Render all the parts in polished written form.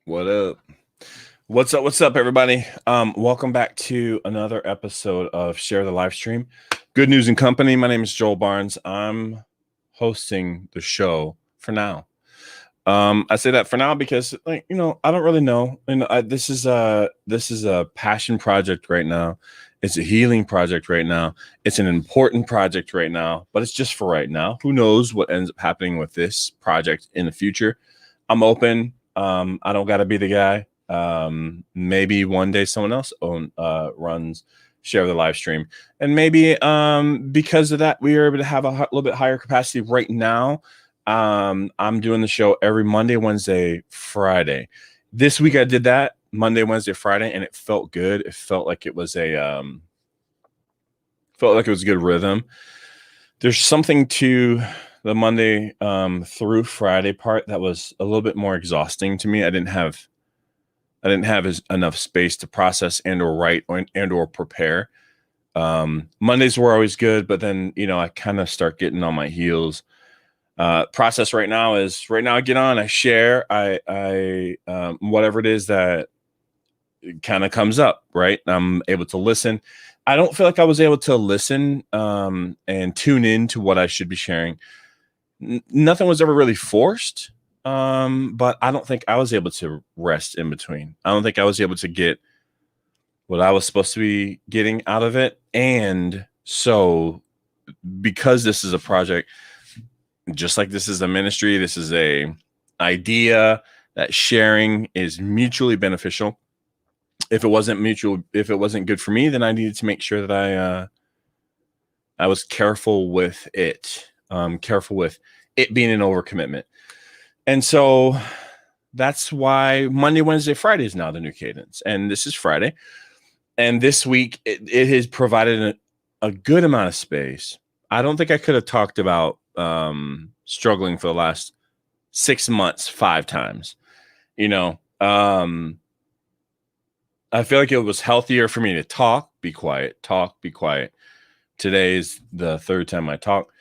What up? What's up? What's up, everybody? Welcome back to another episode of Share the Livestream. Good News and Company. My name is Joel Barnes. I'm hosting the show for now. I say that for now because, I don't really know. And this is a passion project right now. It's a healing project right now. It's an important project right now, but it's just for right now. Who knows what ends up happening with this project in the future? I'm open. I don't got to be the guy. Maybe one day someone else runs Share the Livestream, and maybe because of that we are able to have a little bit higher capacity right now. I'm doing the show every Monday, Wednesday, Friday. This week I did that Monday, Wednesday, Friday, and it felt good. It felt like it was a good rhythm. There's something to the Monday through Friday part that was a little bit more exhausting to me. I didn't have enough space to process and or write and or prepare. Mondays were always good, but then I kind of start getting on my heels. Process right now I get on, I share, I whatever it is that kind of comes up, right? I'm able to listen. I don't feel like I was able to listen and tune in to what I should be sharing. Nothing was ever really forced, but I don't think I was able to rest in between. I don't think I was able to get what I was supposed to be getting out of it. And so because this is a project, just like this is a ministry, this is a idea that sharing is mutually beneficial. If it wasn't good for me, then I needed to make sure that I was careful with it. Careful with it being an overcommitment. And so that's why Monday, Wednesday, Friday is now the new cadence. And this is Friday. And this week, it has provided a good amount of space. I don't think I could have talked about struggling for the last 6 months 5 times. I feel like it was healthier for me to talk, be quiet. Today is the third time I talk,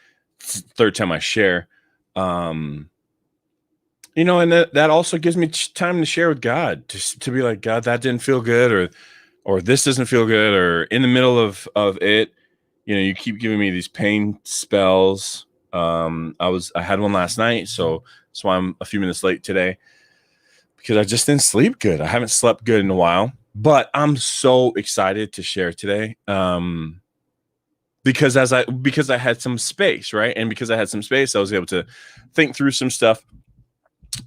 third time I share. And that also gives me time to share with God, to be like, God, that didn't feel good, or this doesn't feel good, or in the middle of it, you keep giving me these pain spells. I had one last night, so that's why I'm a few minutes late today, because I just didn't sleep good. I haven't slept good in a while, but I'm so excited to share today. Because I had some space, right? And because I had some space, I was able to think through some stuff.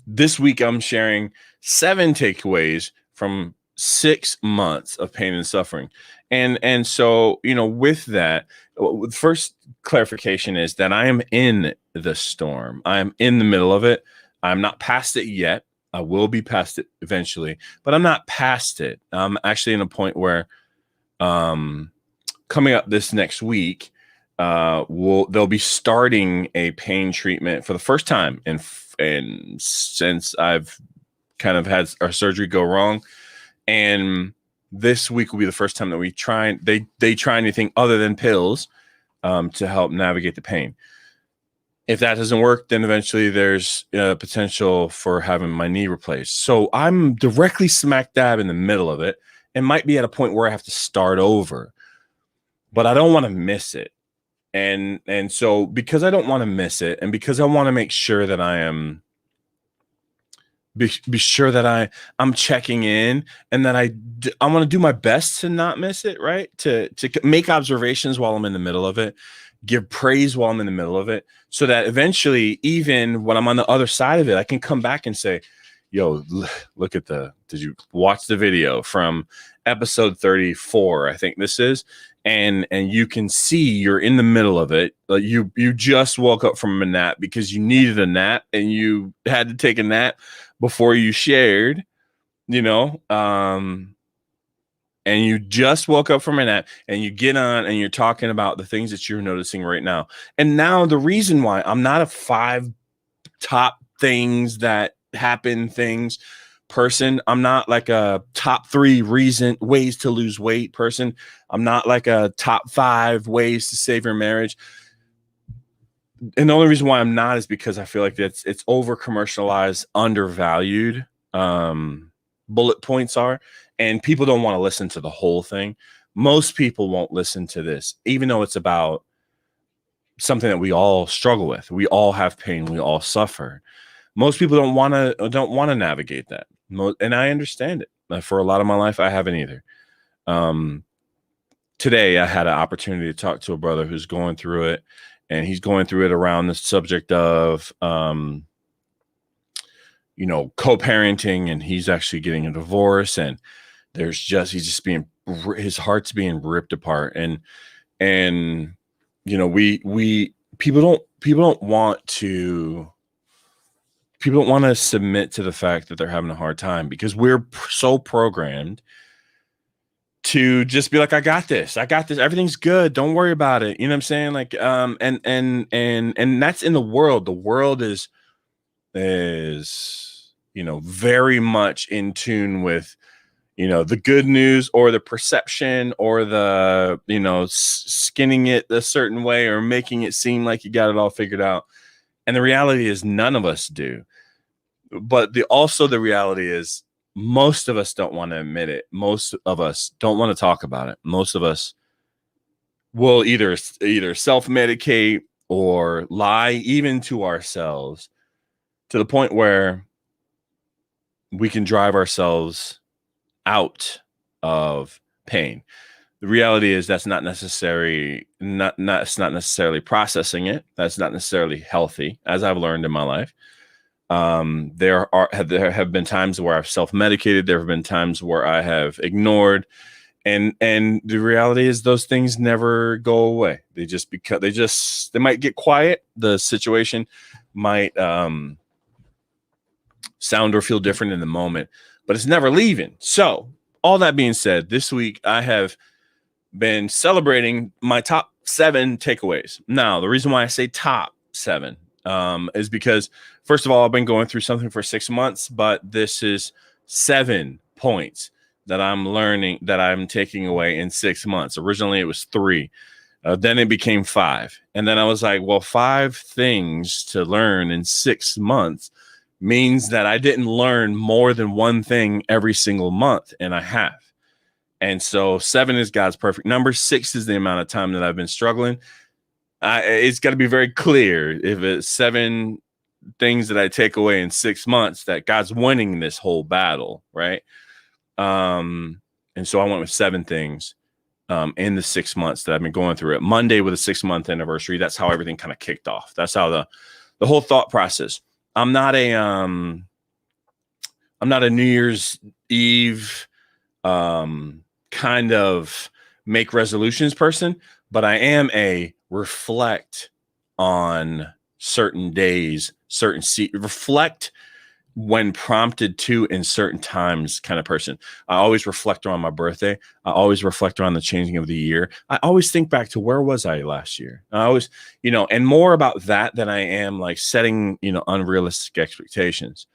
This week, I'm sharing 7 takeaways from 6 months of pain and suffering. And so, with that, the first clarification is that I am in the storm. I'm in the middle of it. I'm not past it yet. I will be past it eventually, but I'm not past it. I'm actually in a point where, coming up this next week, they'll be starting a pain treatment for the first time, and since I've kind of had our surgery go wrong, and this week will be the first time that they try anything other than pills to help navigate the pain. If that doesn't work, then eventually there's potential for having my knee replaced. So I'm directly smack dab in the middle of it, and might be at a point where I have to start over, but I don't want to miss it. And so because I don't want to miss it, and because I want to make sure that I am be sure that I'm checking in, and that I want to do my best to not miss it, right? To make observations while I'm in the middle of it, give praise while I'm in the middle of it, so that eventually, even when I'm on the other side of it, I can come back and say, yo, look at did you watch the video from episode 34? I think this is. And you can see you're in the middle of it. Like you just woke up from a nap because you needed a nap, and you had to take a nap before you shared, and you just woke up from a nap, and you get on and you're talking about the things that you're noticing right now. And now the reason why I'm not a 5 top things that happen things person. I'm not like a top 3 ways to lose weight person. I'm not like a top 5 ways to save your marriage. And the only reason why I'm not is because I feel like it's over commercialized, undervalued. bullet points are, and people don't want to listen to the whole thing. Most people won't listen to this, even though it's about something that we all struggle with. We all have pain. We all suffer. Most people don't want to navigate that. And I understand it. For a lot of my life, I haven't either. Today, I had an opportunity to talk to a brother who's going through it, and he's going through it around the subject of, co-parenting, and he's actually getting a divorce, and he's just his heart's being ripped apart. And people don't want to submit to the fact that they're having a hard time, because we're so programmed to just be like, I got this, everything's good, don't worry about it. You know what I'm saying? Like, and that's in the world. The world is very much in tune with, the good news, or the perception, or the, skinning it a certain way, or making it seem like you got it all figured out. And the reality is none of us do. But the reality is most of us don't want to admit it. Most of us don't want to talk about it. Most of us will either self-medicate or lie even to ourselves, to the point where we can drive ourselves out of pain. The reality is that's not necessarily processing it. That's not necessarily healthy, as I've learned in my life. There have been times where I've self-medicated. There have been times where I have ignored, and the reality is those things never go away. They might get quiet. The situation might sound or feel different in the moment, but it's never leaving. So all that being said, this week I have been celebrating my top 7 takeaways. Now, the reason why I say top 7 is because, first of all, I've been going through something for 6 months, but this is 7 points that I'm learning, that I'm taking away in 6 months. Originally, it was 3. Then it became 5. And then I was like, well, 5 things to learn in 6 months means that I didn't learn more than one thing every single month, and I have. And so 7 is God's perfect number. 6 is the amount of time that I've been struggling. It's got to be very clear, if it's 7 things that I take away in 6 months, that God's winning this whole battle, right? And so I went with 7 things in the 6 months that I've been going through it. Monday with a 6-month anniversary. That's how everything kind of kicked off. That's how the whole thought process. I'm not a New Year's Eve kind of make resolutions person, but I am a reflect on certain days, reflect when prompted to in certain times kind of person. I always reflect around my birthday. I always reflect around the changing of the year. I always think back to, where was I last year? I always, and more about that than I am like setting, unrealistic expectations.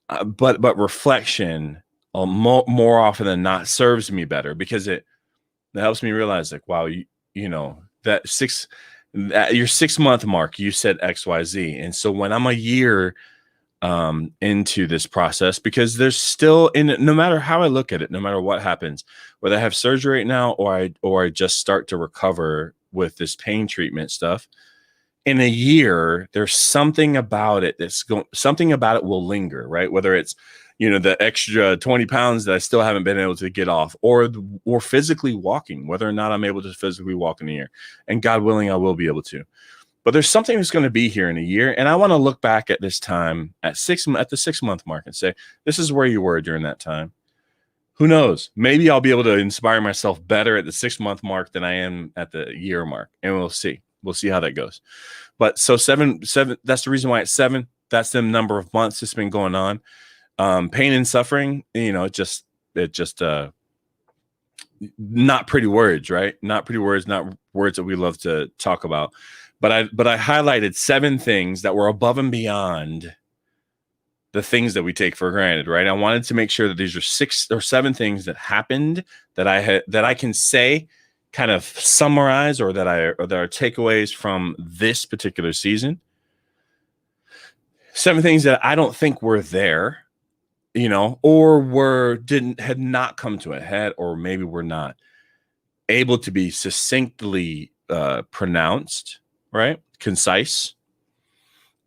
But reflection more often than not serves me better, because it helps me realize, like, wow, your 6 month mark, you said XYZ. And so when I'm a year into this process, because there's still, no matter how I look at it, no matter what happens, whether I have surgery right now or I just start to recover with this pain treatment stuff, in a year, there's something about it something about it will linger, right? Whether it's, the extra 20 pounds that I still haven't been able to get off, or physically walking, whether or not I'm able to physically walk in a year, and God willing, I will be able to. But there's something that's going to be here in a year. And I want to look back at this time at the 6 month mark and say, this is where you were during that time. Who knows? Maybe I'll be able to inspire myself better at the 6 month mark than I am at the year mark. And we'll see. We'll see how that goes. But so 7, that's the reason why it's 7. That's the number of months it's been going on. Pain and suffering, it just not pretty words, right? Not pretty words, not words that we love to talk about. But I highlighted 7 things that were above and beyond the things that we take for granted, right? I wanted to make sure that these are 6 or 7 things that happened that I can say, kind of summarize, or that are takeaways from this particular season. 7 things that I don't think were there or had not come to a head, or maybe were not able to be succinctly pronounced, right? Concise.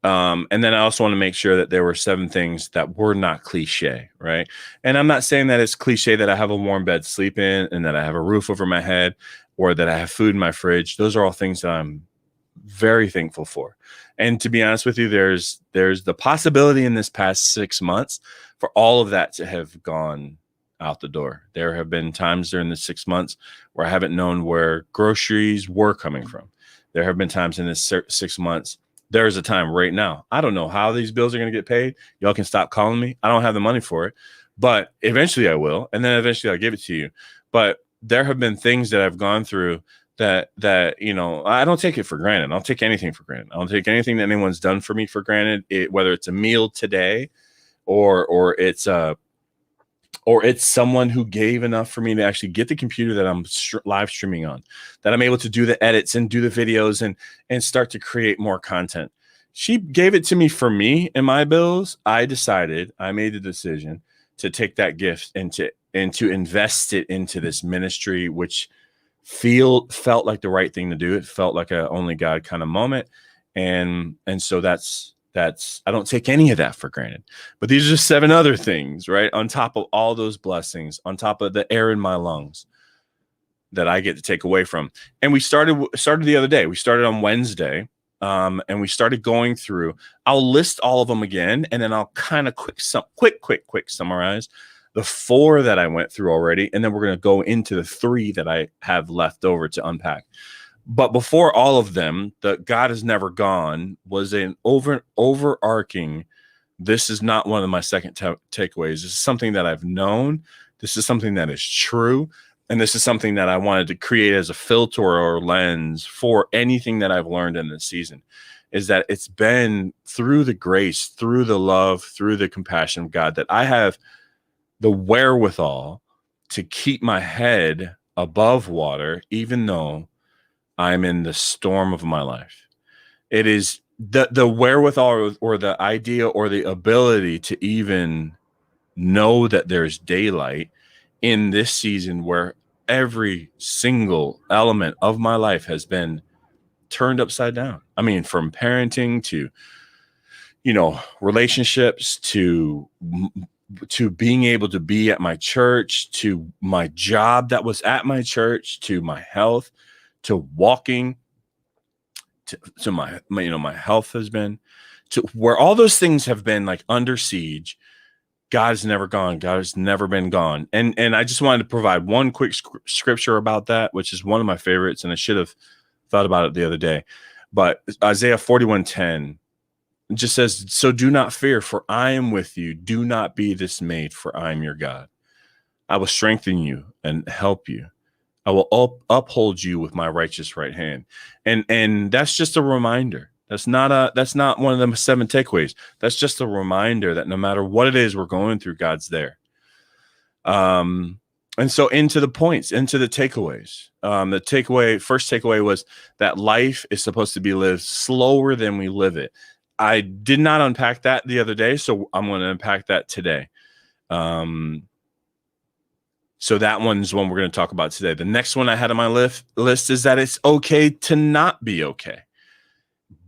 And then I also want to make sure that there were 7 things that were not cliche, right? And I'm not saying that it's cliche that I have a warm bed to sleep in, and that I have a roof over my head, or that I have food in my fridge. Those are all things that I'm very thankful for. And to be honest with you, there's the possibility in this past 6 months for all of that to have gone out the door. There have been times during the 6 months where I haven't known where groceries were coming from. There have been times in this 6 months. There's a time right now, I don't know how these bills are going to get paid. Y'all can stop calling me. I don't have the money for it, but eventually I will. And then eventually I'll give it to you. But there have been things that I've gone through that I don't take it for granted. I don't take anything for granted. I don't take anything that anyone's done for me for granted. Whether it's a meal today, or it's someone who gave enough for me to actually get the computer that I'm live streaming on, that I'm able to do the edits and do the videos and start to create more content. She gave it to me for me and my bills. I made the decision to take that gift and to invest it into this ministry, which felt like the right thing to do. It felt like a only God kind of moment. And so that's I don't take any of that for granted. But these are just 7 other things, right? On top of all those blessings, on top of the air in my lungs that I get to take away from. And we started the other day. We started on Wednesday, and we started going through. I'll list all of them again, and then I'll kind of quick summarize the 4 that I went through already, and then we're going to go into the 3 that I have left over to unpack. But before all of them, the God Has Never Gone was an overarching. This is not one of my second takeaways. This is something that I've known. This is something that is true. And this is something that I wanted to create as a filter or lens for anything that I've learned in this season, is that it's been through the grace, through the love, through the compassion of God that I have the wherewithal to keep my head above water, even though I'm in the storm of my life. It is the wherewithal or the idea or the ability to even know that there's daylight in this season where every single element of my life has been turned upside down. I mean, from parenting to, relationships to being able to be at my church, to my job that was at my church, to my health, to walking, to my health has been, to where all those things have been like under siege. God has never gone. God has never been gone. And I just wanted to provide one quick scripture about that, which is one of my favorites, and I should have thought about it the other day. But Isaiah 41:10 just says, "So do not fear, for I am with you. Do not be dismayed, for I am your God. I will strengthen you and help you. I will uphold you with my righteous right hand." And that's just a reminder. That's not one of the 7 takeaways. That's just a reminder that no matter what it is we're going through, God's there. And so into the points, into the takeaways. First takeaway was that life is supposed to be lived slower than we live it. I did not unpack that the other day, so I'm going to unpack that today. So that one's one we're going to talk about today. The next one I had on my list is that it's okay to not be okay,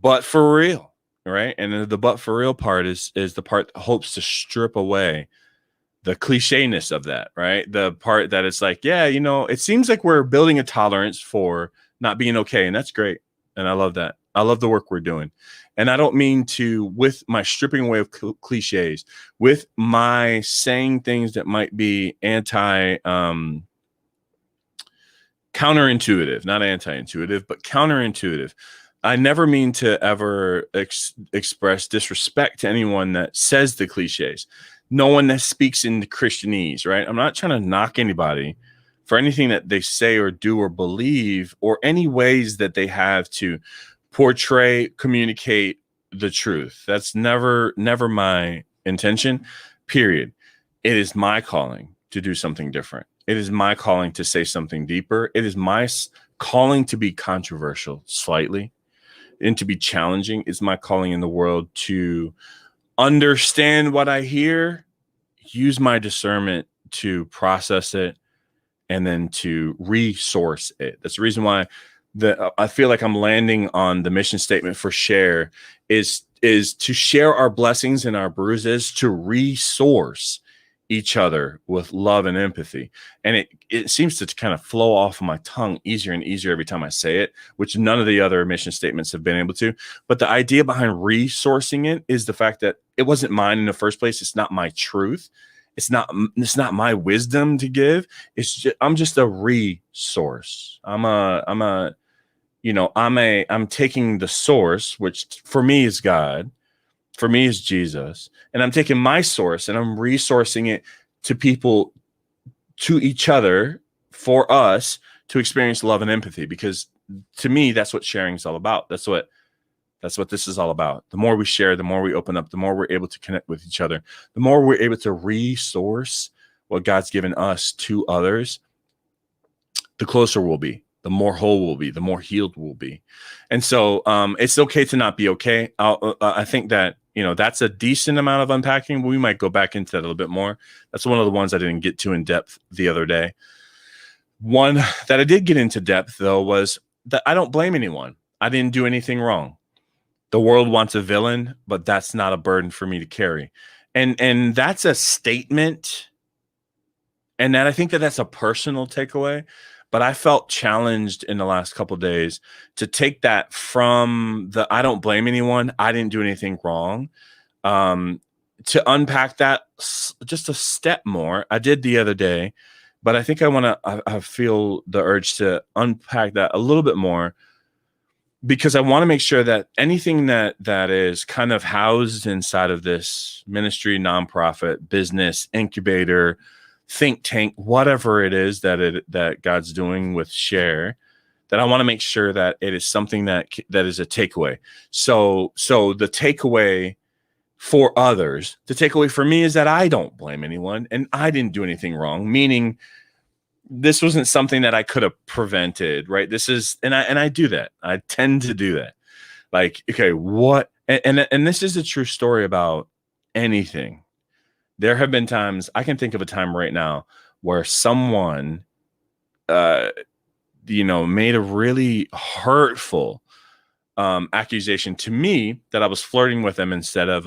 but for real, right? And the but for real part is the part that hopes to strip away the clichéness of that, right? The part that it's like, yeah, it seems like we're building a tolerance for not being okay, and that's great. And I love that. I love the work we're doing. And I don't mean to, with my stripping away of cliches, with my saying things that might be counterintuitive, not anti-intuitive, but counterintuitive. I never mean to ever express disrespect to anyone that says the cliches. No one that speaks in the Christianese, right? I'm not trying to knock anybody for anything that they say or do or believe, or any ways that they have to portray, communicate the truth. That's never my intention, period. It is my calling to do something different. It is my calling to say something deeper. It is my calling to be controversial slightly and to be challenging. It's my calling in the world to understand what I hear use my discernment to process it and then to resource it. That's the reason why I feel like I'm landing on the mission statement for Share is to share our blessings and our bruises, to resource each other with love and empathy. And it seems to kind of flow off of my tongue easier and easier every time I say it, which none of the other mission statements have been able to. But the idea behind resourcing it is the fact that it wasn't mine in the first place. It's not my truth. It's not my wisdom to give. I'm just a resource. I'm taking the source, which for me is God, for me is Jesus, and I'm taking my source and I'm resourcing it to people, to each other, for us to experience love and empathy. Because to me, that's what sharing is all about. That's what this is all about. The more we share, the more we open up, the more we're able to connect with each other, the more we're able to resource what God's given us to others, the closer we'll be, the more whole we'll be, the more healed we'll be. And so it's okay to not be okay. I think that, that's a decent amount of unpacking. We might go back into that a little bit more. That's one of the ones I didn't get to in depth the other day. One that I did get into depth, though, was that I don't blame anyone. I didn't do anything wrong. The world wants a villain, but that's not a burden for me to carry. And that's a statement. And that I think that's a personal takeaway. But I felt challenged in the last couple of days to take that from the I don't blame anyone, I didn't do anything wrong, to unpack that just a step more. I did the other day, but I think I feel the urge to unpack that a little bit more, because I want to make sure that anything that is kind of housed inside of this ministry, nonprofit, business, incubator, think tank, whatever it is that God's doing with Share, that I want to make sure that it is something that is a takeaway. So the takeaway for others, the takeaway for me is that I don't blame anyone and I didn't do anything wrong, meaning this wasn't something that I could have prevented, right? This is, and I do that. I tend to do that. Like, okay, what, and this is a true story about anything. There have been times, I can think of a time right now where someone, made a really hurtful accusation to me that I was flirting with them instead of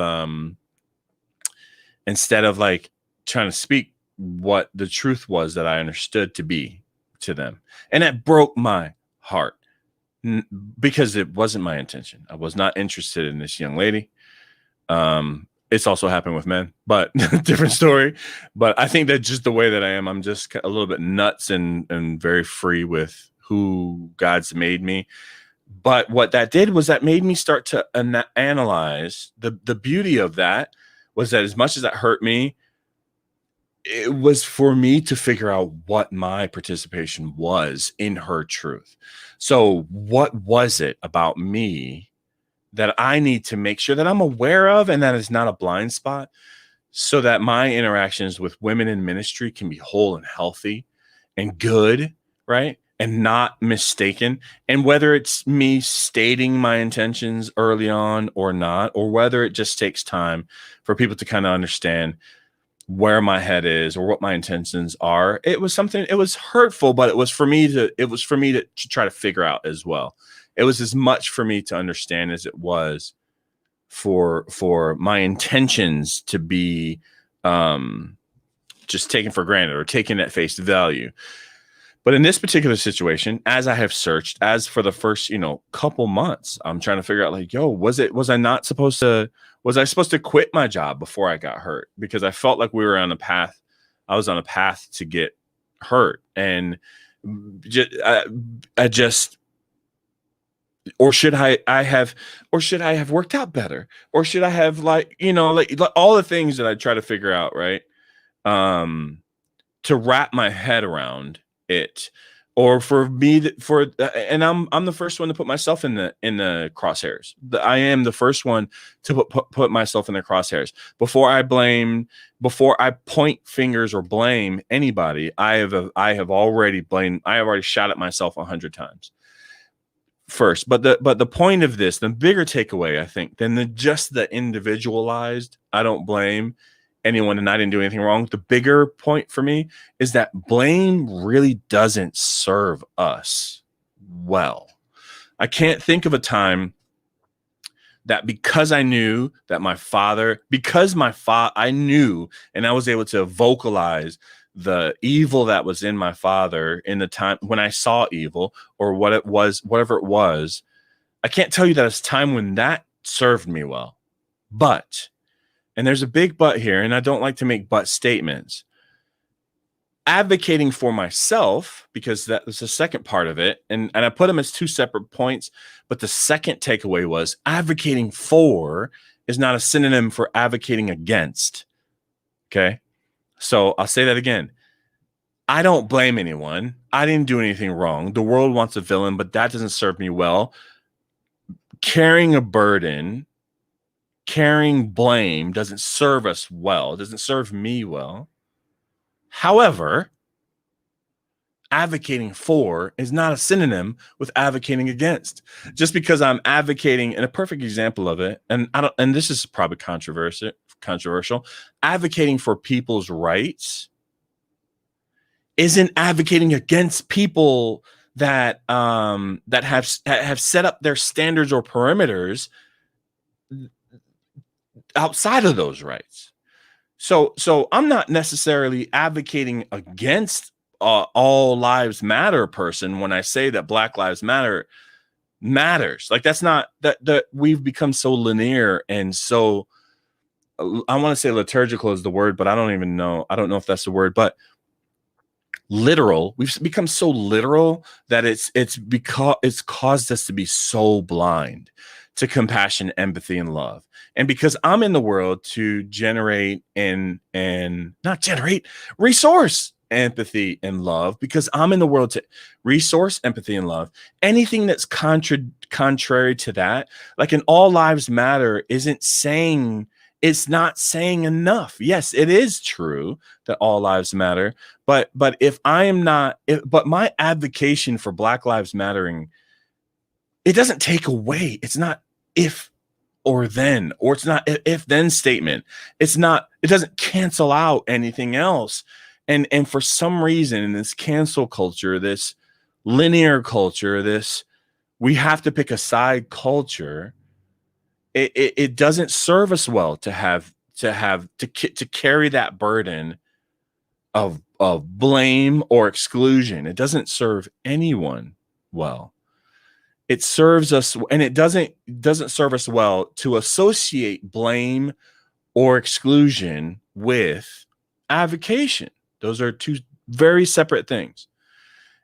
like trying to speak what the truth was that I understood to be to them. And that broke my heart because it wasn't my intention. I was not interested in this young lady. It's also happened with men, but different story. But I think that just the way that I am, I'm just a little bit nuts and very free with who God's made me. But what that did was that made me start to analyze the beauty of that was that as much as that hurt me, it was for me to figure out what my participation was in her truth. So what was it about me that I need to make sure that I'm aware of and that is not a blind spot, so that my interactions with women in ministry can be whole and healthy and good, right? And not mistaken. And whether it's me stating my intentions early on or not, or whether it just takes time for people to kind of understand where my head is or what my intentions are, it was hurtful, but it was for me to try to figure out as well. It was as much for me to understand as it was for my intentions to be just taken for granted or taken at face value. But in this particular situation, as I have searched, as for the first, couple months, I'm trying to figure out like, was I supposed to quit my job before I got hurt? Because I felt like I was on a path to get hurt. And I just, or should I have worked out better? Or should I have like all the things that I try to figure out, right? To wrap my head around it, or for me and I'm the first one to put myself in the crosshairs. I am the first one to put myself in the crosshairs. Before I point fingers or blame anybody, I have already shot at myself 100 times first. But the point of this, the bigger takeaway, I think, than just the individualized I don't blame anyone and I didn't do anything wrong. The bigger point for me is that blame really doesn't serve us well. I can't think of a time that because I knew that I knew and I was able to vocalize the evil that was in my father in the time when I saw evil or what it was, whatever it was. I can't tell you that it's time when that served me well. But, and there's a big but here, and I don't like to make but statements. Advocating for myself, because that was the second part of it, and I put them as two separate points, but the second takeaway was advocating for is not a synonym for advocating against. Okay? So I'll say that again. I don't blame anyone. I didn't do anything wrong. The world wants a villain, but that doesn't serve me well. Carrying a burden, carrying blame doesn't serve us well. It doesn't serve me well. However, advocating for is not a synonym with advocating against. Just because I'm advocating, and a perfect example of it, and this is probably controversial, advocating for people's rights isn't advocating against people that have set up their standards or perimeters outside of those rights. So I'm not necessarily advocating against all lives matter person when I say that Black Lives Matter matters. Like that's not that we've become so linear and so I want to say liturgical is the word, but I don't know if that's the word, but literal. We've become so literal that it's because it's caused us to be so blind to compassion, empathy, and love. And because I'm in the world to generate and not generate, resource empathy and love, because I'm in the world to resource empathy and love, anything that's contrary to that, like an all lives matter it's not saying enough. Yes, it is true that all lives matter, but if I am not, but my advocation for Black Lives Mattering, it doesn't take away. It's not if or then, or it's not if then statement. It doesn't cancel out anything else. And for some reason in this cancel culture, this linear culture, this we have to pick a side culture, it doesn't serve us well to carry that burden of blame or exclusion. It doesn't serve anyone well. It serves us, and it doesn't serve us well to associate blame or exclusion with avocation. Those are two very separate things.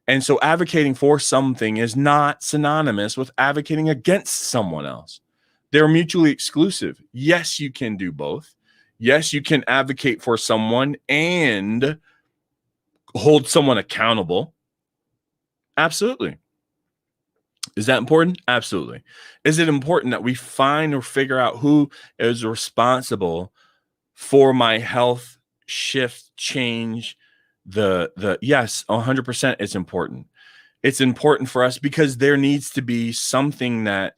And so advocating for something is not synonymous with advocating against someone else. They're mutually exclusive. Yes, you can do both. Yes, you can advocate for someone and hold someone accountable. Absolutely. Is that important? Absolutely. Is it important that we find or figure out who is responsible for my health shift, change? Yes, 100% it's important. It's important for us because there needs to be something that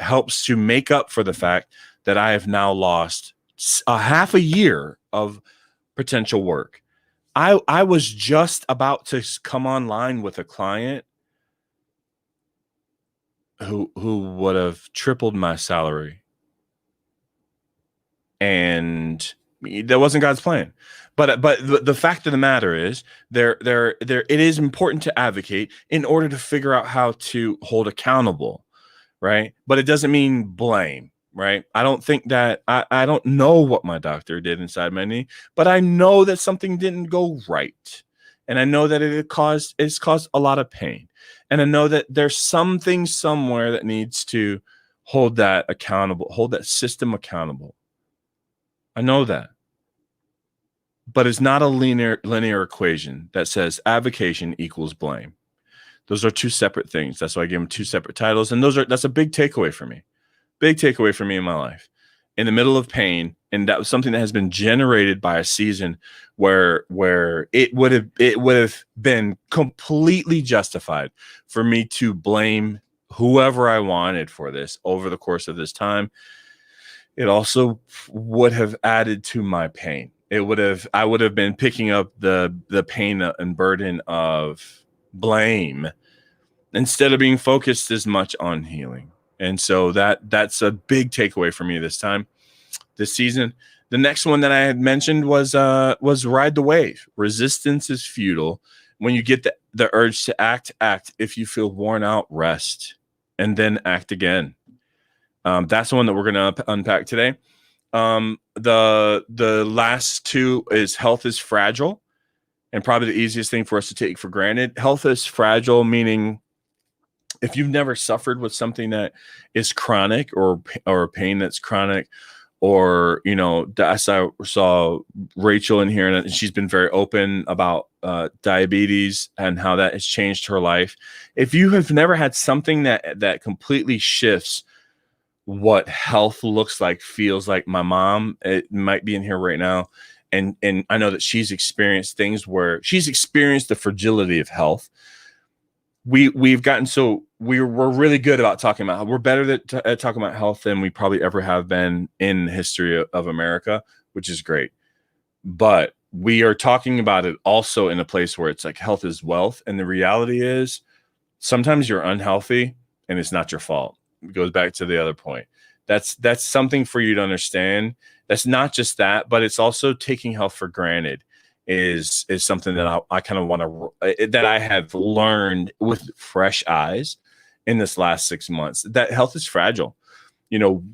helps to make up for the fact that I have now lost a half a year of potential work. I was just about to come online with a client who would have tripled my salary, and that wasn't God's plan. But the fact of the matter is, there it is important to advocate in order to figure out how to hold accountable, right? But it doesn't mean blame, right? I don't think that I don't know what my doctor did inside my knee, but I know that something didn't go right, and I know that it's caused a lot of pain, and I know that there's something somewhere that needs to hold that accountable, hold that system accountable. I know that. But it's not a linear equation that says avocation equals blame. Those are two separate things. That's why I gave them two separate titles. And that's a big takeaway for me. Big takeaway for me in my life. In the middle of pain, and that was something that has been generated by a season where it would have been completely justified for me to blame whoever I wanted for this over the course of this time. it also would have added to my pain. I would have been picking up the pain and burden of blame instead of being focused as much on healing. And so that's a big takeaway for me this season. The next one that I had mentioned was ride the wave. Resistance is futile. When you get the urge to act. If you feel worn out, rest, and then act again. That's the one that we're going to unpack today. The last two is health is fragile, and probably the easiest thing for us to take for granted. Health is fragile, meaning if you've never suffered with something that is chronic or pain that's chronic, or, I saw Rachel in here, and she's been very open about diabetes and how that has changed her life. If you have never had something that completely shifts what health looks like, feels like, my mom, it might be in here right now. And I know that she's experienced things where she's experienced the fragility of health. We've gotten we're really good about talking about, we're better at talking about health than we probably ever have been in the history of America, which is great. But we are talking about it also in a place where it's like health is wealth. And the reality is sometimes you're unhealthy and it's not your fault. It goes back to the other point. That's something for you to understand. That's not just that, but it's also taking health for granted is something that I kind of want to, that I have learned with fresh eyes in this last 6 months, that health is fragile.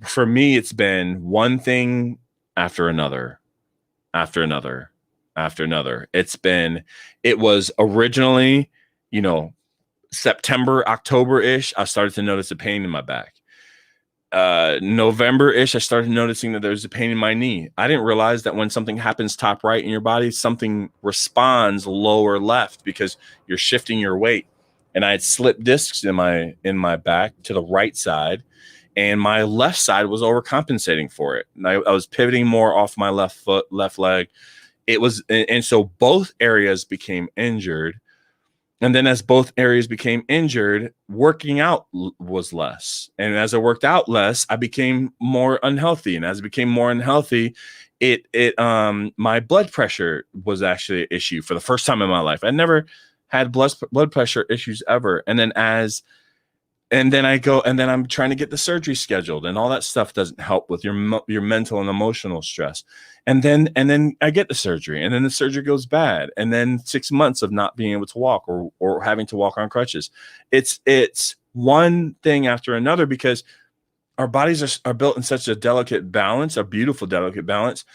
For me, it's been one thing after another, after another, after another. It was originally, September, October-ish, I started to notice a pain in my back. November-ish, I started noticing that there's a pain in my knee. I didn't realize that when something happens top right in your body, something responds lower left because you're shifting your weight. And I had slipped discs in my back to the right side, and my left side was overcompensating for it. And I was pivoting more off my left foot, left leg. And so both areas became injured. And then as both areas became injured, working out was less. And as I worked out less, I became more unhealthy. And as I became more unhealthy, my blood pressure was actually an issue for the first time in my life. I never had blood pressure issues ever. And then I'm trying to get the surgery scheduled, and all that stuff doesn't help with your mental and emotional stress. And then I get the surgery, and then the surgery goes bad. And then 6 months of not being able to walk or having to walk on crutches. It's one thing after another, because our bodies are built in such a delicate balance, a beautiful, delicate balance.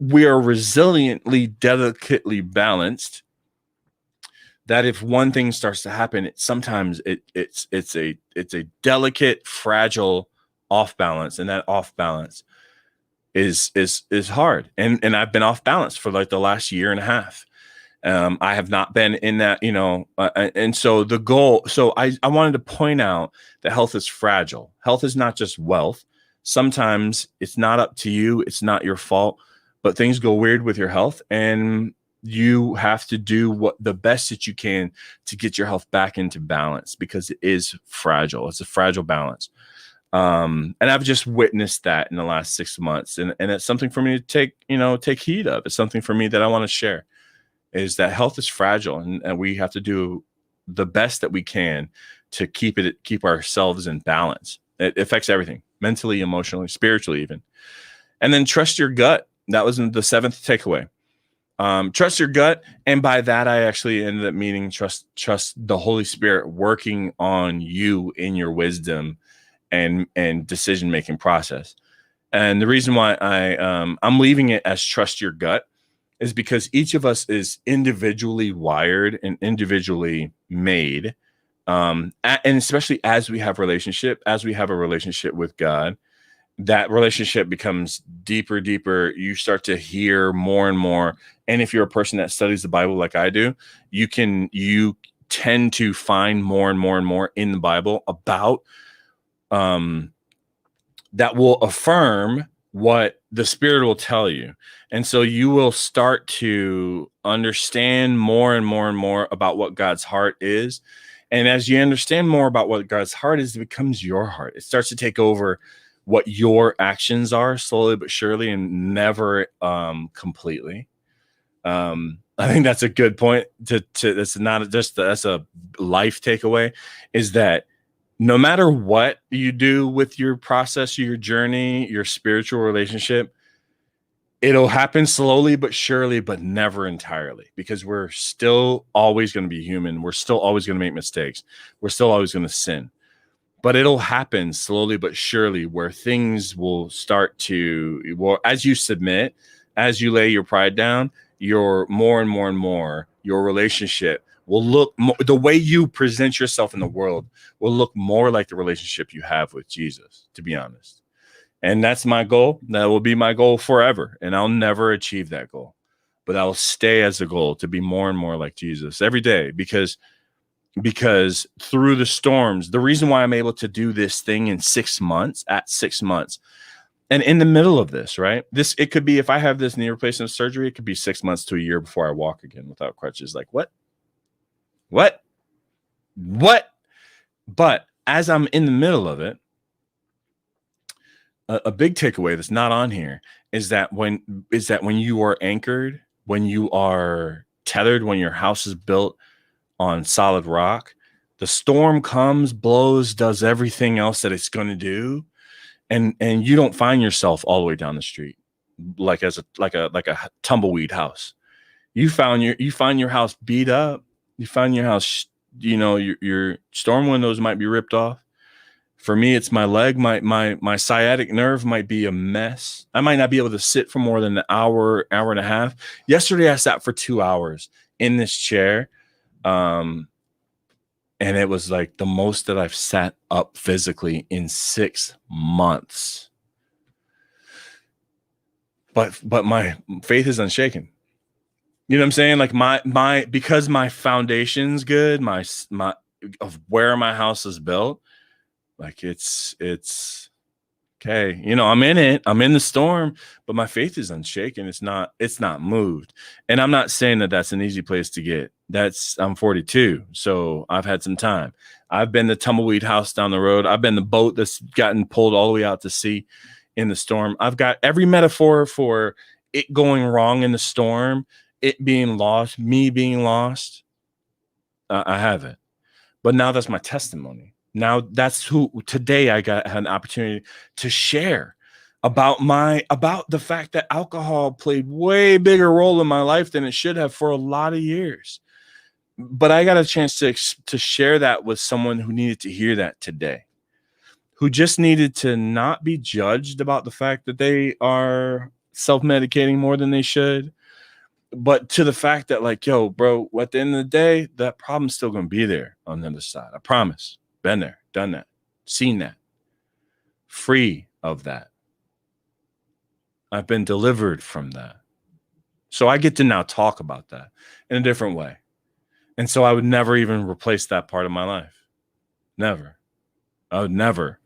We are resiliently, delicately balanced, that if one thing starts to happen, sometimes it's a delicate, fragile off balance, and that off balance is hard. And I've been off balance for like the last year and a half. I have not been in that, and so the goal. So I wanted to point out that health is fragile. Health is not just wealth. Sometimes it's not up to you. It's not your fault, but things go weird with your health, and you have to do the best that you can to get your health back into balance, because it is fragile. It's a fragile balance. And I've just witnessed that in the last 6 months. And it's something for me to take heed of. It's something for me that I want to share, is that health is fragile, and we have to do the best that we can to keep ourselves in balance. It affects everything, mentally, emotionally, spiritually, even. And then trust your gut. That was the seventh takeaway. Trust your gut. And by that, I actually ended up meaning trust the Holy Spirit working on you in your wisdom and decision-making process. And the reason why I'm leaving it as trust your gut is because each of us is individually wired and individually made. And especially as we have a relationship with God, that relationship becomes deeper. You start to hear more and more. And if you're a person that studies the Bible like I do, you tend to find more and more in the Bible about that will affirm what the Spirit will tell you. And so you will start to understand more and more about what God's heart is. And as you understand more about what God's heart is, it becomes your heart. It starts to take over what your actions are slowly but surely, and never completely. I think that's a good point to that's not just that's a life takeaway, is that no matter what you do with your process, your journey, your spiritual relationship, it'll happen slowly but surely, but never entirely, because we're still always going to be human. We're still always going to make mistakes. We're still always going to sin. But it'll happen slowly but surely, where things will start to, well, as you submit, as you lay your pride down, your more and more and more, your relationship will look more, the way you present yourself in the world will look more like the relationship you have with Jesus, to be honest. And that's my goal. That will be my goal forever. And I'll never achieve that goal, but I'll stay as a goal to be more and more like Jesus every day, because through the storms, the reason why I'm able to do this thing in 6 months, and in the middle of this, right? It could be, if I have this knee replacement surgery, it could be 6 months to a year before I walk again without crutches. Like, what? But as I'm in the middle of it, a big takeaway that's not on here is that when you are anchored, when you are tethered, when your house is built on solid rock, the storm comes, blows, does everything else that it's going to do, and you don't find yourself all the way down the street like a tumbleweed house. You find your house beat up. You find your house, your storm windows might be ripped off. For me, it's my leg. My sciatic nerve might be a mess. I might not be able to sit for more than an hour and a half. Yesterday, I sat for 2 hours in this chair. And it was like the most that I've sat up physically in 6 months. But my faith is unshaken. You know what I'm saying? Like because my foundation's good, my of where my house is built, like it's okay. I'm in it. I'm in the storm, but my faith is unshaken. It's not moved. And I'm not saying that that's an easy place to get. I'm 42, so I've had some time. I've been the tumbleweed house down the road. I've been the boat that's gotten pulled all the way out to sea in the storm. I've got every metaphor for it going wrong in the storm, it being lost, me being lost. I have it. But now that's my testimony. Now that's who today I had an opportunity to share about the fact that alcohol played way bigger role in my life than it should have for a lot of years. But I got a chance to share that with someone who needed to hear that today, who just needed to not be judged about the fact that they are self-medicating more than they should, but to the fact that, like, yo, bro, at the end of the day, that problem's still going to be there on the other side. I promise. Been there, done that, seen that, free of that. I've been delivered from that. So I get to now talk about that in a different way. And so I would never even replace that part of my life. Never. I would never.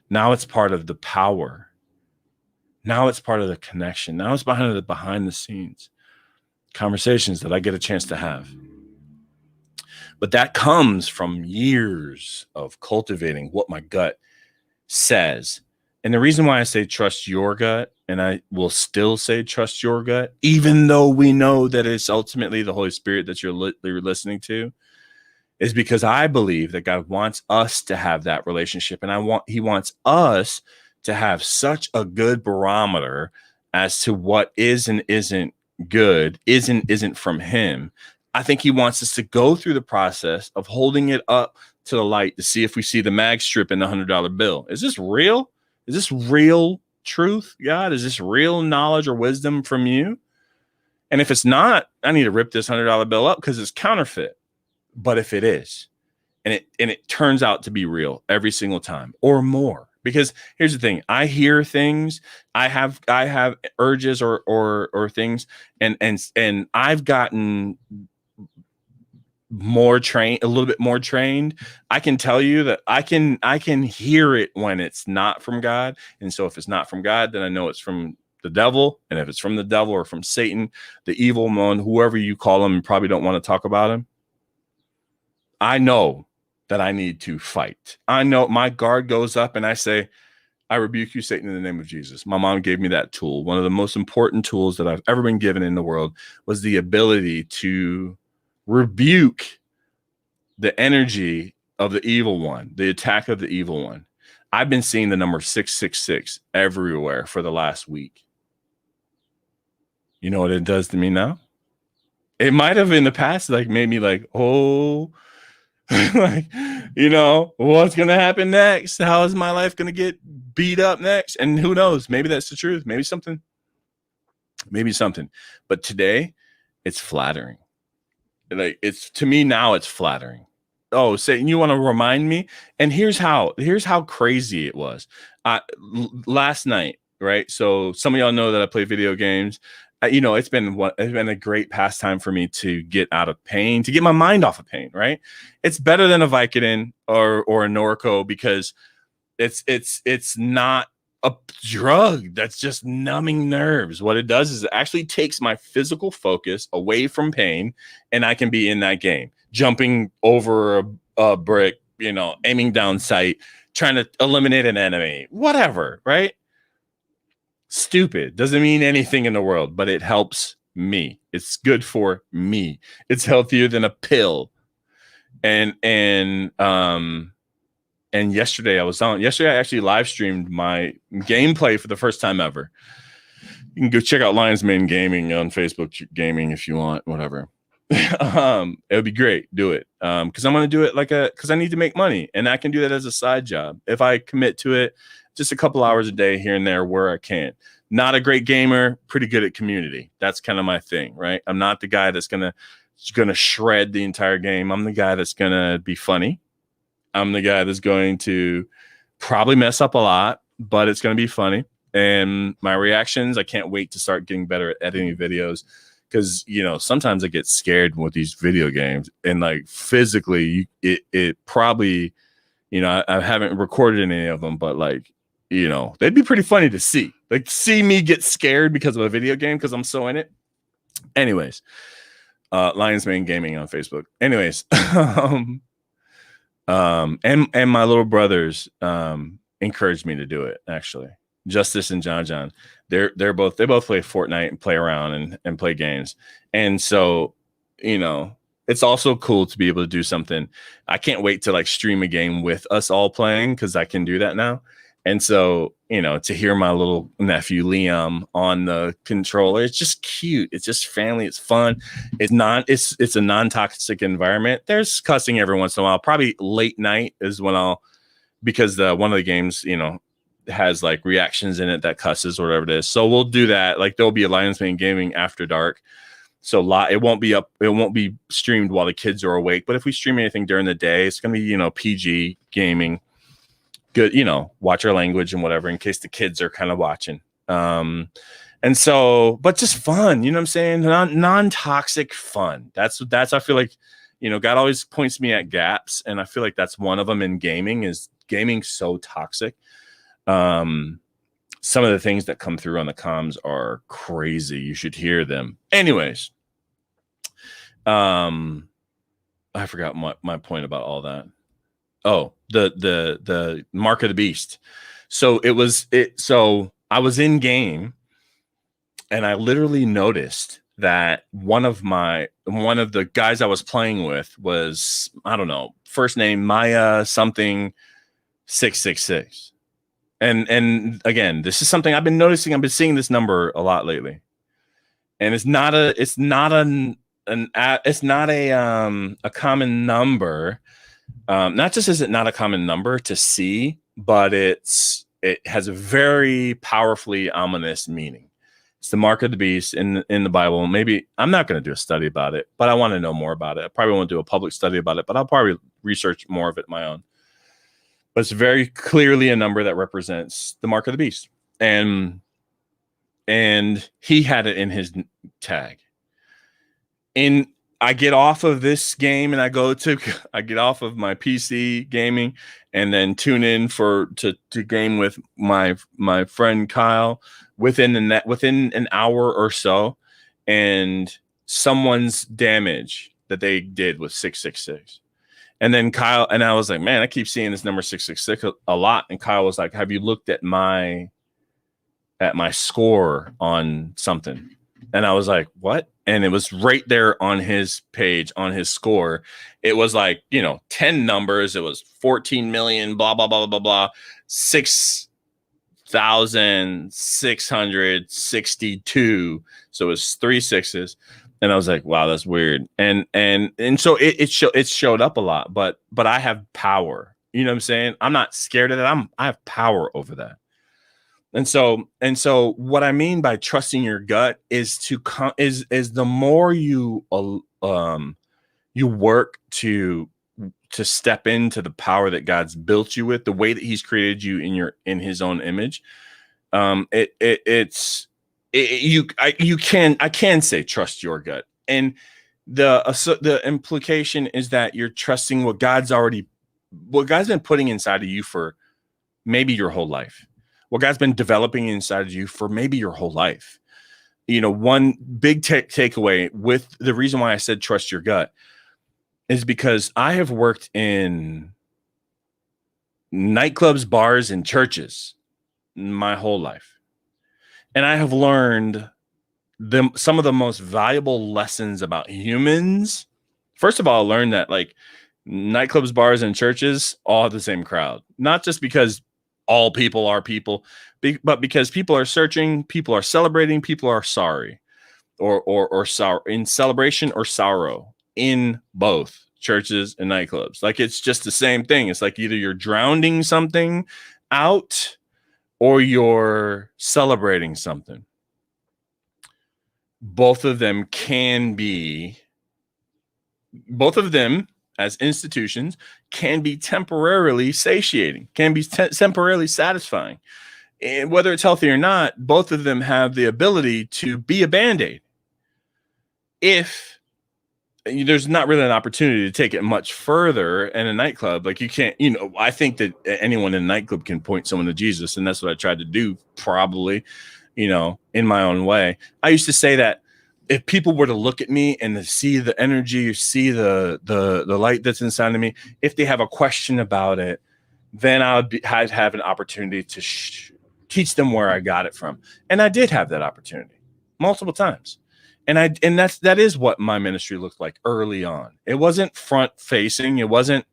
Now it's part of the power. Now it's part of the connection. Now it's behind the scenes conversations that I get a chance to have. But that comes from years of cultivating what my gut says. And the reason why I say trust your gut, and I will still say trust your gut, even though we know that it's ultimately the Holy Spirit that you're listening to, is because I believe that God wants us to have that relationship. And he wants us to have such a good barometer as to what is and isn't good, isn't from him. I think he wants us to go through the process of holding it up to the light to see if we see the mag strip in the $100 bill. Is this real? Is this real truth, God? Is this real knowledge or wisdom from you? And if it's not, I need to rip this $100 bill up because it's counterfeit. But if it is, and it turns out to be real every single time or more, because here's the thing, I hear things, I have urges or things, and I've gotten a little bit more trained. I can tell you that I can hear it when it's not from God. And so if it's not from God, then I know it's from the devil. And if it's from the devil or from Satan, the evil one, whoever you call him, you probably don't want to talk about him. I know that I need to fight. I know my guard goes up and I say, I rebuke you, Satan, in the name of Jesus. My mom gave me that tool. One of the most important tools that I've ever been given in the world was the ability to rebuke the energy of the evil one, the attack of the evil one. I've been seeing the number 666 everywhere for the last week. You know what it does to me now? It might have in the past like made me like, oh, like, you know, what's going to happen next? How is my life going to get beat up next? And who knows? Maybe that's the truth. Maybe something. But today it's flattering. Like, it's, to me now, it's flattering. Oh, Satan, you want to remind me? And here's how crazy it was. Last night, right? So some of y'all know that I play video games. You know, it's been a great pastime for me to get out of pain, to get my mind off of pain, right? It's better than a Vicodin or a Norco because it's not a drug that's just numbing nerves. What it does is it actually takes my physical focus away from pain, and I can be in that game, jumping over a brick, you know, aiming down sight, trying to eliminate an enemy, whatever, right? Stupid. Doesn't mean anything in the world, but it helps me. It's good for me. It's healthier than a pill. And yesterday I actually live streamed my gameplay for the first time ever. You can go check out Lions Mane Gaming on Facebook Gaming if you want, whatever. It would be great. Do it. Because I'm going to do it because I need to make money, and I can do that as a side job if I commit to it just a couple hours a day here and there where I can. Not a great gamer, pretty good at community. That's kind of my thing, right? I'm not the guy that's gonna shred the entire game. I'm the guy that's gonna be funny. I'm the guy that's going to probably mess up a lot, but it's going to be funny. And my reactions, I can't wait to start getting better at editing videos because, you know, sometimes I get scared with these video games and like physically it probably, you know, I haven't recorded any of them, but like, you know, they'd be pretty funny to see, like see me get scared because of a video game because I'm so in it. Anyways, Lions Mane Gaming on Facebook. Anyways, and my little brothers encouraged me to do it. Actually, Justice and John, they both play Fortnite and play around and play games. And so, you know, it's also cool to be able to do something. I can't wait to like stream a game with us all playing because I can do that now. And so, you know, to hear my little nephew Liam on the controller, it's just cute. It's just family. It's fun. It's a non-toxic environment. There's cussing every once in a while. Probably late night is when because one of the games, you know, has like reactions in it that cusses or whatever it is. So we'll do that. Like there'll be a Lions Mane Gaming after dark. So it won't be streamed while the kids are awake. But if we stream anything during the day, it's going to be, you know, PG gaming. Good, you know, watch our language and whatever in case the kids are kind of watching. And so, but just fun, you know what I'm saying? Non-toxic fun. That's I feel like, you know, God always points me at gaps, and I feel like that's one of them in gaming. Is gaming so toxic? Some of the things that come through on the comms are crazy. You should hear them. Anyways, I forgot my point about all that. Oh, the mark of the beast. So so I was in game and I literally noticed that one of the guys I was playing with was, I don't know, first name Maya something 666. And again, this is something I've been noticing. I've been seeing this number a lot lately. And it's not a common number. Not just is it not a common number to see, but it has a very powerfully ominous meaning. It's the mark of the beast in the Bible. Maybe I'm not going to do a study about it, but I want to know more about it. I probably won't do a public study about it, but I'll probably research more of it my own. But it's very clearly a number that represents the mark of the beast. And he had it in his tag. I get off of this game and I get off of my PC gaming and then tune in to game with my friend Kyle within an hour or so, and someone's damage that they did was 666. And then Kyle, and I was like, man, I keep seeing this number 666 a lot. And Kyle was like, have you looked at my score on something? And I was like, what? And it was right there on his page, on his score. It was like, 10 numbers. It was 14 million, blah, blah, blah, blah, blah, 6,662. So it was 3 6s. And I was like, wow, that's weird. And so it showed up a lot, but I have power. You know what I'm saying? I'm not scared of that. I have power over that. And so what I mean by trusting your gut is is the more you work to step into the power that God's built you with, the way that He's created you in His own image. I can say trust your gut, and the implication is that you're trusting what God's been putting inside of you for maybe your whole life. What God's been developing inside of you for maybe your whole life. One big takeaway with the reason why I said trust your gut is because I have worked in nightclubs, bars, and churches my whole life. And I have learned some of the most valuable lessons about humans. First of all, I learned that like nightclubs, bars, and churches all have the same crowd. Not just because all people are people, but because people are searching, people are celebrating, people are sorry, or sorrow, in celebration or sorrow, in both churches and nightclubs. Like it's just the same thing. It's like either you're drowning something out or you're celebrating something. Both of them as institutions can be temporarily satiating, can be temporarily satisfying. And whether it's healthy or not, both of them have the ability to be a Band-Aid. If there's not really an opportunity to take it much further in a nightclub, like you can't, I think that anyone in a nightclub can point someone to Jesus. And that's what I tried to do, probably, in my own way. I used to say that if people were to look at me and to see the energy, see the light that's inside of me, if they have a question about it, then I'd have an opportunity to teach them where I got it from. And I did have that opportunity multiple times. And that is what my ministry looked like early on. It wasn't front facing. I wasn't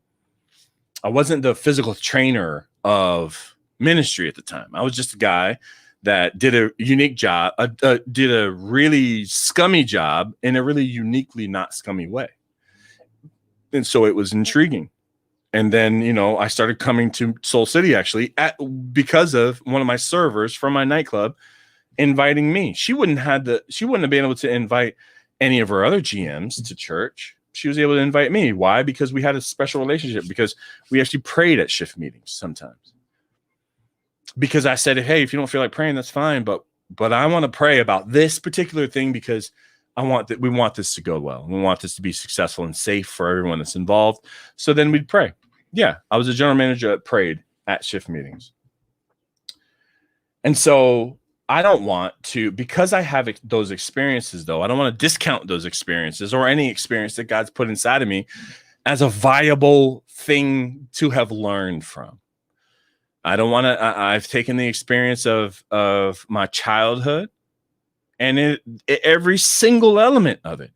the physical trainer of ministry at the time. I was just a guy that did a unique job, did a really scummy job in a really uniquely not scummy way. And so it was intriguing. And then, I started coming to Soul City actually because of one of my servers from my nightclub inviting me. She wouldn't have been able to invite any of her other GMs to church. She was able to invite me. Why? Because we had a special relationship, because we actually prayed at shift meetings sometimes. Because I said, hey, if you don't feel like praying, that's fine. But I want to pray about this particular thing because we want this to go well. We want this to be successful and safe for everyone that's involved. So then we'd pray. Yeah, I was a general manager that prayed at shift meetings. And so I don't want to, because I have those experiences, though, I don't want to discount those experiences or any experience that God's put inside of me as a viable thing to have learned from. I don't want to. I've taken the experience of my childhood, and every single element of it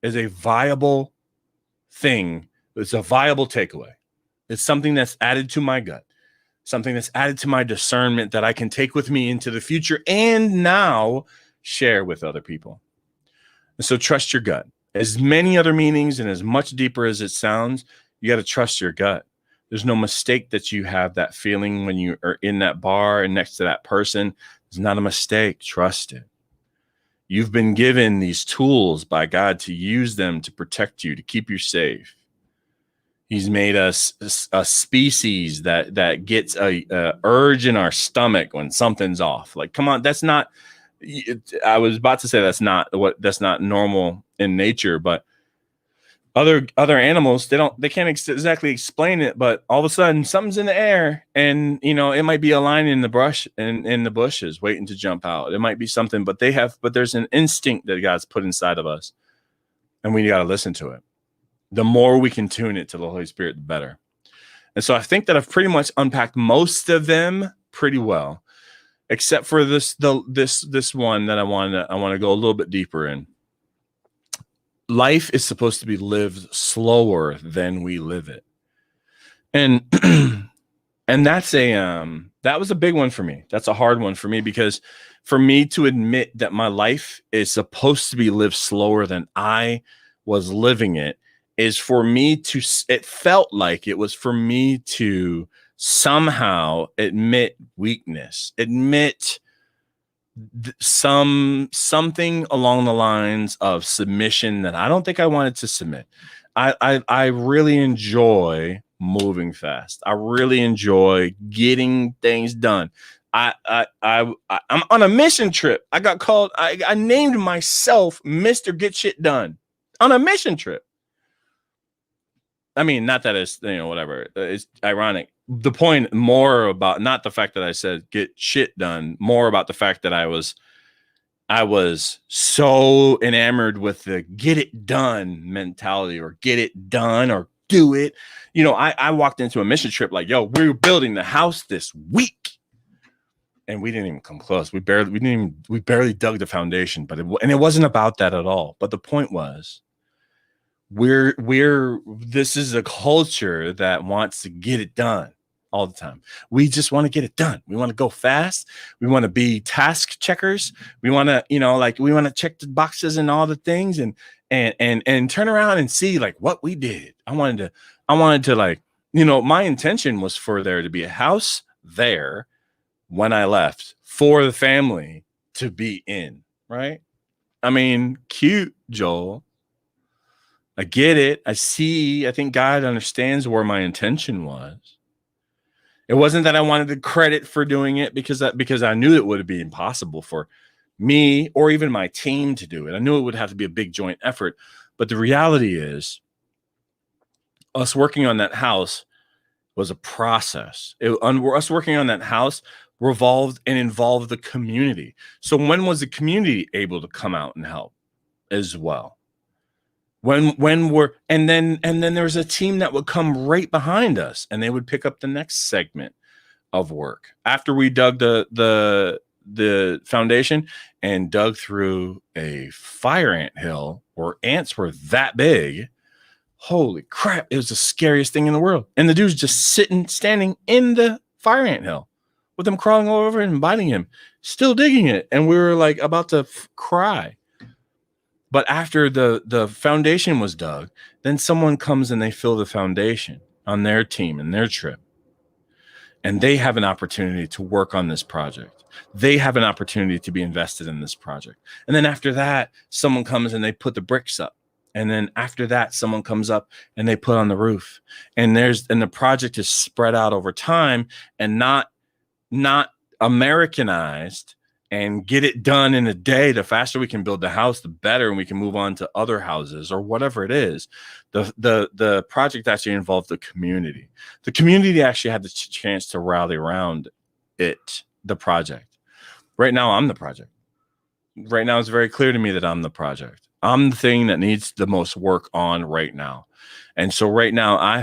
is a viable thing. It's a viable takeaway. It's something that's added to my gut, something that's added to my discernment that I can take with me into the future and now share with other people. And so trust your gut. As many other meanings and as much deeper as it sounds, you got to trust your gut. There's no mistake that you have that feeling when you are in that bar and next to that person. It's not a mistake. Trust it. You've been given these tools by God to use them to protect you, to keep you safe. He's made us a species that gets a urge in our stomach when something's off. Like, come on, that's not. I was about to say that's not normal in nature, but other animals, they can't exactly explain it, but all of a sudden something's in the air, and it might be a lion in the brush and in the bushes waiting to jump out. It might be something, but there's an instinct that God's put inside of us, and we got to listen to it. The more we can tune it to the Holy Spirit, the better. And so I think that I've pretty much unpacked most of them pretty well, except for this one that I want to go a little bit deeper in. Life is supposed to be lived slower than we live it. And and that's that was a big one for me. That's a hard one for me, because for me to admit that my life is supposed to be lived slower than I was living it is for me to, it felt like it was for me to somehow admit weakness, admit something along the lines of submission that I don't think I wanted to submit. I really enjoy moving fast. I really enjoy getting things done. I'm on a mission trip. I got called. I named myself Mr. Get Shit Done on a mission trip. I mean, not that it's, whatever. It's ironic. The point more about not the fact that I said get shit done, more about the fact that I was so enamored with the get it done mentality, or get it done, or do it. I walked into a mission trip like, yo, we're building the house this week. And we didn't even come close. We barely dug the foundation, but it wasn't about that at all. But the point was, this is a culture that wants to get it done all the time. We just want to get it done. We want to go fast. We want to be task checkers. We want to, we want to check the boxes and all the things and turn around and see like what we did. I wanted to like, my intention was for there to be a house there when I left for the family to be in, right? I mean, cute, Joel. I get it. I think God understands where my intention was. It wasn't that I wanted the credit for doing it because I knew it would be impossible for me or even my team to do it. I knew it would have to be a big joint effort. But the reality is, us working on that house was a process. Us working on that house involved the community. So when was the community able to come out and help as well? And then there was a team that would come right behind us, and they would pick up the next segment of work after we dug the foundation and dug through a fire ant hill where ants were that big. Holy crap! It was the scariest thing in the world, and the dude's just standing in the fire ant hill with them crawling all over and biting him, still digging it, and we were like about to cry. But after the foundation was dug, then someone comes and they fill the foundation on their team and their trip. And they have an opportunity to work on this project. They have an opportunity to be invested in this project. And then after that, someone comes and they put the bricks up. And then after that, someone comes up and they put on the roof. And the project is spread out over time and not Americanized and get it done in a day. The faster we can build the house, the better, and we can move on to other houses or whatever it is. The project actually involved the community. The community actually had the chance to rally around the project. Right now, I'm the project. Right now, it's very clear to me that I'm the project. I'm the thing that needs the most work on right now. And so right now I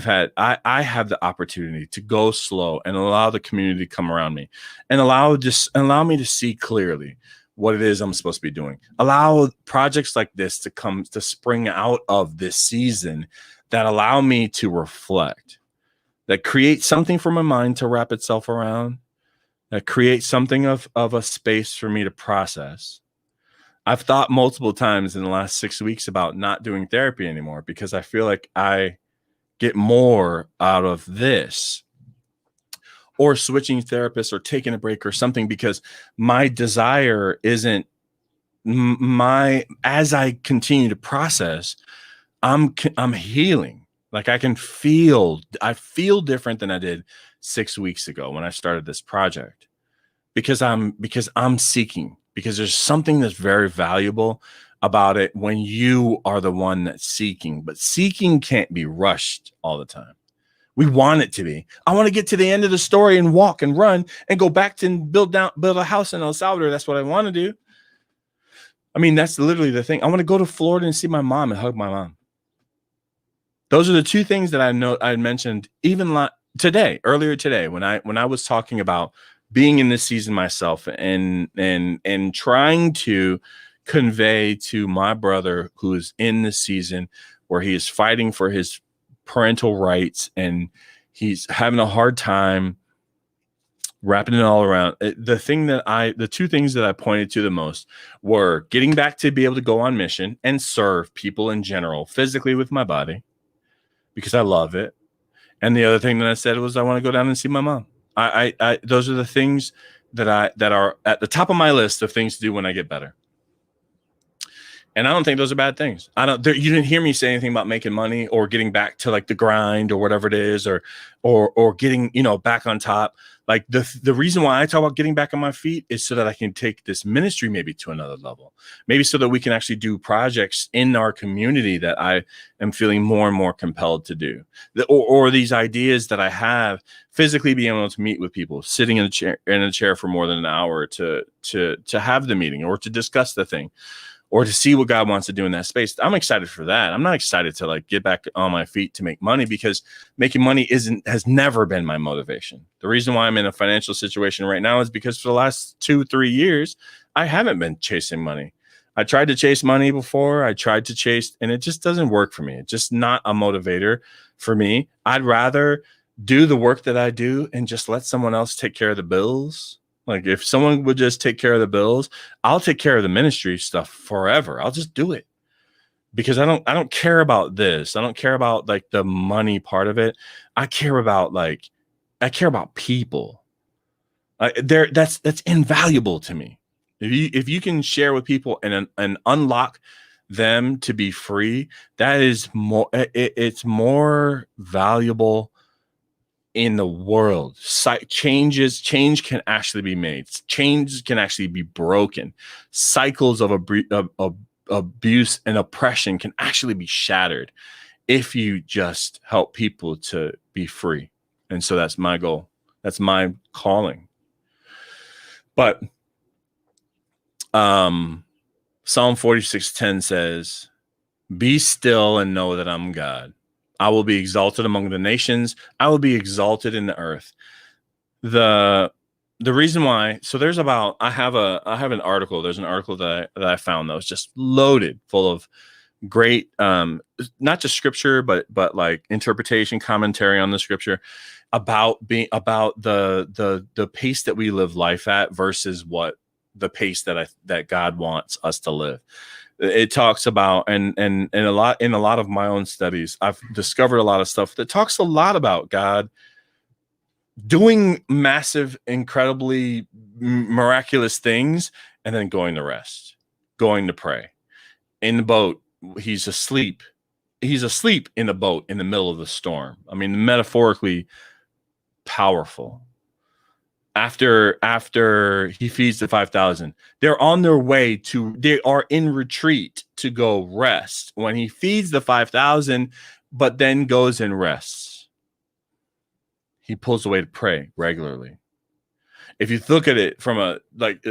have the opportunity to go slow and allow the community to come around me and allow me to see clearly what it is I'm supposed to be doing. Allow projects like this to spring out of this season that allow me to reflect, that create something for my mind to wrap itself around, that creates something of a space for me to process. I've thought multiple times in the last 6 weeks about not doing therapy anymore because I feel like I get more out of this, or switching therapists or taking a break or something, because my desire isn't as I continue to process, I'm healing. Like I feel different than I did 6 weeks ago when I started this project, because I'm seeking. Because there's something that's very valuable about it when you are the one that's seeking. But seeking can't be rushed all the time. We want it to be. I want to get to the end of the story and walk and run and go back to build a house in El Salvador. That's what I want to do. I mean, that's literally the thing. I want to go to Florida and see my mom and hug my mom. Those are the two things that I mentioned even earlier today, when I was talking about being in this season myself and trying to convey to my brother who is in this season where he is fighting for his parental rights and he's having a hard time wrapping it all around. The two things that I pointed to the most were getting back to be able to go on mission and serve people in general, physically with my body, because I love it. And the other thing that I said was I want to go down and see my mom. Those are the things that are at the top of my list of things to do when I get better. And I don't think those are bad things. You didn't hear me say anything about making money or getting back to like the grind or whatever it is, or getting, back on top. Like the reason why I talk about getting back on my feet is so that I can take this ministry maybe to another level, maybe so that we can actually do projects in our community that I am feeling more and more compelled to do, or these ideas that I have, physically being able to meet with people, sitting in a chair for more than an hour to have the meeting or to discuss the thing, or to see what God wants to do in that space. I'm excited for that. I'm not excited to like get back on my feet to make money, because making money has never been my motivation. The reason why I'm in a financial situation right now is because for the last 2-3 years, I haven't been chasing money. I tried to chase money before. And it just doesn't work for me. It's just not a motivator for me. I'd rather do the work that I do and just let someone else take care of the bills. Like if someone would just take care of the bills, I'll take care of the ministry stuff forever. I'll just do it, because I don't care about this. I don't care about like the money part of it. I care about people. That's invaluable to me. If you can share with people and unlock them to be free, that is more. It's more valuable in the world. Change can actually be made. Change can actually be broken. Cycles of abuse and oppression can actually be shattered if you just help people to be free. And so that's my goal. That's my calling. But Psalm 46:10 says, "Be still and know that I'm God. I will be exalted among the nations. I will be exalted in the earth." The reason why, so I have an article. There's an article that I found that was just loaded full of great, not just scripture, but like interpretation, commentary on the scripture about the pace that we live life at versus what the pace that God wants us to live. It talks about, and in a lot of my own studies, I've discovered a lot of stuff that talks a lot about God doing massive, incredibly miraculous things and then going to rest, going to pray. In the boat, he's asleep. He's asleep in the boat in the middle of the storm. I mean, metaphorically powerful. After he feeds the 5,000, they are in retreat to go rest when he feeds the 5,000, but then goes and rests. He pulls away to pray regularly. If you look at it from a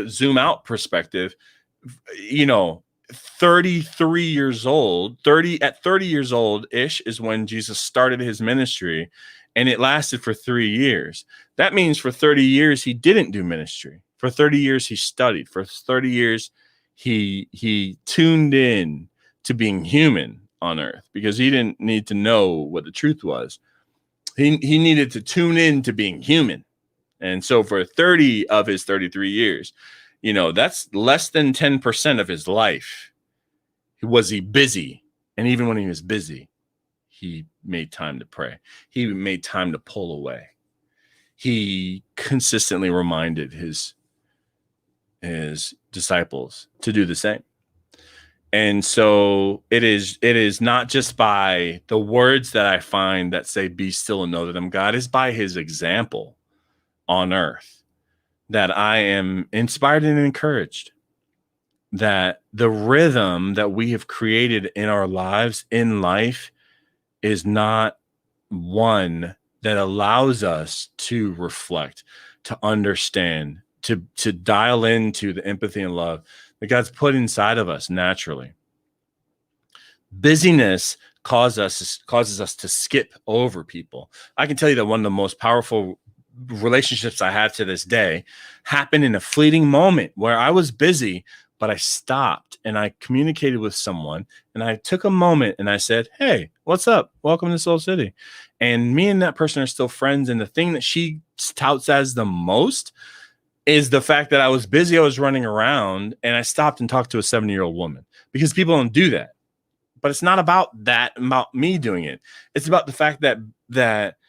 zoom out perspective, 33 years old, 30 years old ish is when Jesus started his ministry, and it lasted for 3 years. That means for 30 years, he didn't do ministry. For 30 years, he studied. For 30 years, he tuned in to being human on earth, because he didn't need to know what the truth was. He needed to tune in to being human. And so for 30 of his 33 years, that's less than 10% of his life. Was he busy? And even when he was busy, he made time to pray. He made time to pull away. He consistently reminded his disciples to do the same. And so it is not just by the words that I find that say, "Be still and know that I'm God." It's by his example on earth that I am inspired and encouraged, that the rhythm that we have created in our lives, in life, is not one that allows us to reflect, to understand, to dial into the empathy and love that God's put inside of us naturally. Busyness causes us to skip over people. I can tell you that one of the most powerful relationships I have to this day happened in a fleeting moment where I was busy, but I stopped and I communicated with someone, and I took a moment and I said, "Hey, what's up? Welcome to Soul City." And me and that person are still friends. And the thing that she touts as the most is the fact that I was busy, I was running around, and I stopped and talked to a 70-year-old woman, because people don't do that. But it's not about me doing it. It's about the fact that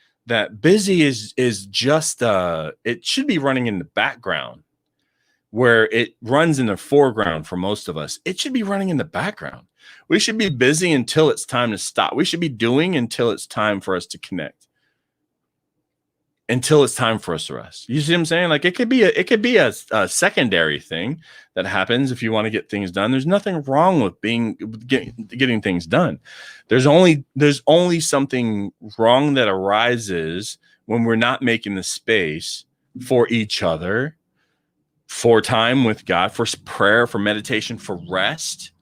busy is just it should be running in the background, where it runs in the foreground for most of us. It should be running in the background. We should be busy until it's time to stop. We should be doing until it's time for us to connect, until it's time for us to rest. You see what I'm saying? Like, it could be a secondary thing that happens if you want to get things done. There's nothing wrong with getting things done. There's only something wrong that arises when we're not making the space for each other, for time with God, for prayer, for meditation, for rest.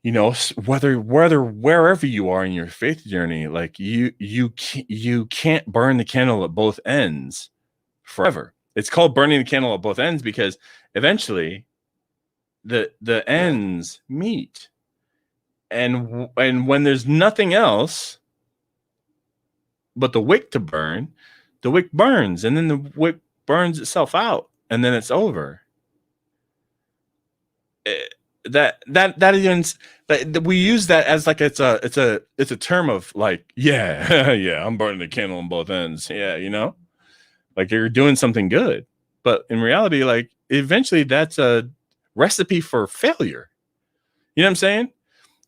You know, wherever you are in your faith journey, like you can't burn the candle at both ends forever. It's called burning the candle at both ends because eventually the ends meet. And when there's nothing else but the wick to burn, the wick burns, and then the wick burns itself out, and then it's over. We use that as like it's a term of like, yeah, I'm burning the candle on both ends. Yeah, you know, like you're doing something good, but in reality, like eventually that's a recipe for failure. You know what I'm saying?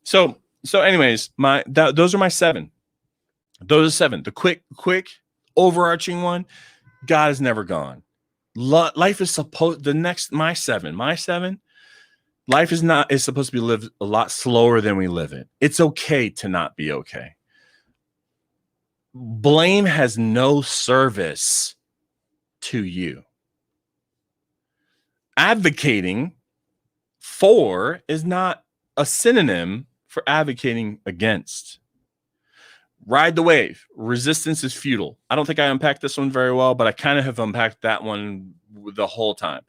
So anyways, those are my 7. Those are 7. The quick overarching one. God is never gone. Life is supposed my 7. Life is supposed to be lived a lot slower than we live it. It's okay to not be okay. Blame has no service to you. Advocating for is not a synonym for advocating against. Ride the wave. Resistance is futile. I don't think I unpacked this one very well, but I kind of have unpacked that one the whole time.